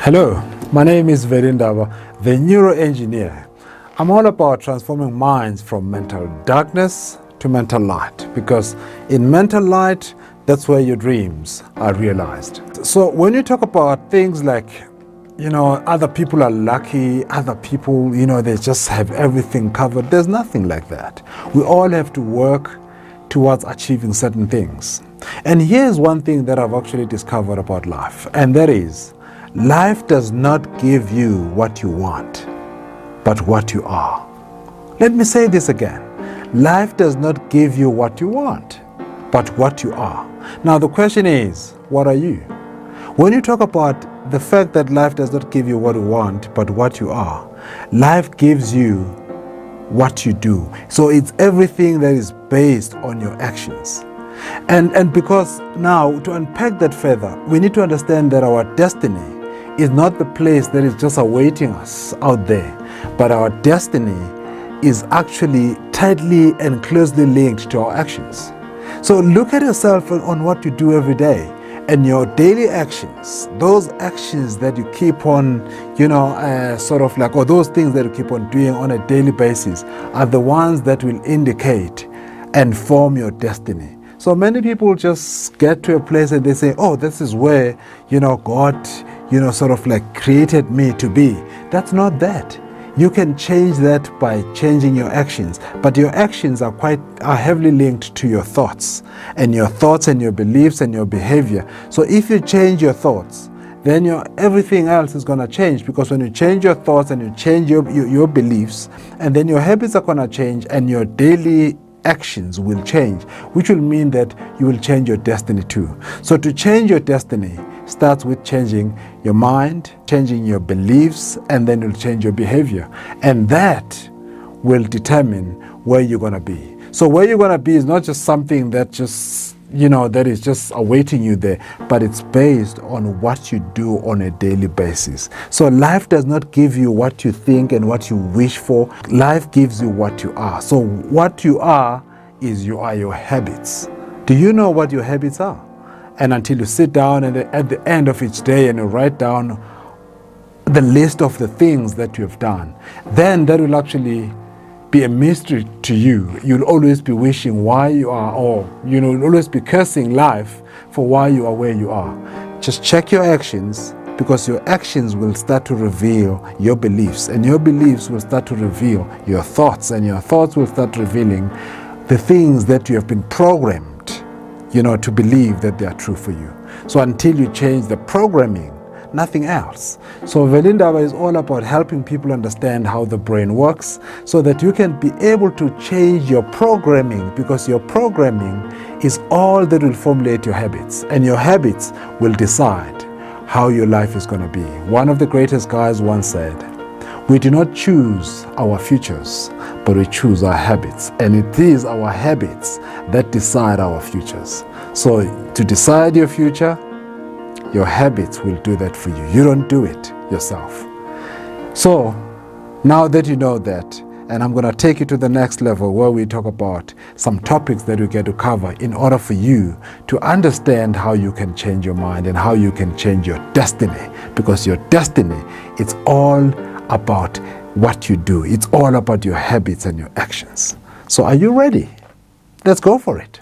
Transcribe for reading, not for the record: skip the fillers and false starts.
Hello, my name is Veli Ndaba, the neuroengineer. I'm all about transforming minds from mental darkness to mental light, because in mental light, that's where your dreams are realized. So when you talk about things like, other people are lucky, other people, they just have everything covered, there's nothing like that. We all have to work towards achieving certain things. And here's one thing that I've actually discovered about life, and that is, life does not give you what you want, but what you are. Let me say this again. Life does not give you what you want, but what you are. Now the question is, what are you? When you talk about the fact that life does not give you what you want, but what you are, life gives you what you do. So it's everything that is based on your actions. And because now, to unpack that further, we need to understand that our destiny is not the place that is just awaiting us out there, but our destiny is actually tightly and closely linked to our actions. So look at yourself on what you do every day, and your daily actions, those actions that you keep on, or those things that you keep on doing on a daily basis are the ones that will indicate and form your destiny. So many people just get to a place and they say, oh, this is where, God, created me to be. That's not that. You can change that by changing your actions, but your actions are heavily linked to your thoughts and your beliefs and your behavior. So if you change your thoughts, then everything else is going to change, because when you change your thoughts and you change your beliefs, and then your habits are going to change and your daily actions will change, which will mean that you will change your destiny too. So to change your destiny starts with changing your mind, changing your beliefs, and then you'll change your behavior. And that will determine where you're going to be. So where you're going to be is not just something that that is just awaiting you there, but it's based on what you do on a daily basis. So life does not give you what you think and what you wish for. Life gives you what you are. So what you are is your habits. Do you know what your habits are? And until you sit down and at the end of each day and you write down the list of the things that you have done, then that will actually be a mystery to you. You'll always be wishing why you are, or you'll always be cursing life for why you are where you are. Just check your actions, because your actions will start to reveal your beliefs, and your beliefs will start to reveal your thoughts, and your thoughts will start revealing the things that you have been programmed to believe that they are true for you. So until you change the programming, nothing else. So Veli Ndaba is all about helping people understand how the brain works, so that you can be able to change your programming, because your programming is all that will formulate your habits, and your habits will decide how your life is going to be. One of the greatest guys once said, "We do not choose our futures, but we choose our habits, and it is our habits that decide our futures." So to decide your future, your habits will do that for you. You don't do it yourself. So now that you know that, and I'm going to take you to the next level where we talk about some topics that we get to cover in order for you to understand how you can change your mind and how you can change your destiny. Because your destiny, it's all about what you do. It's all about your habits and your actions. So are you ready? Let's go for it.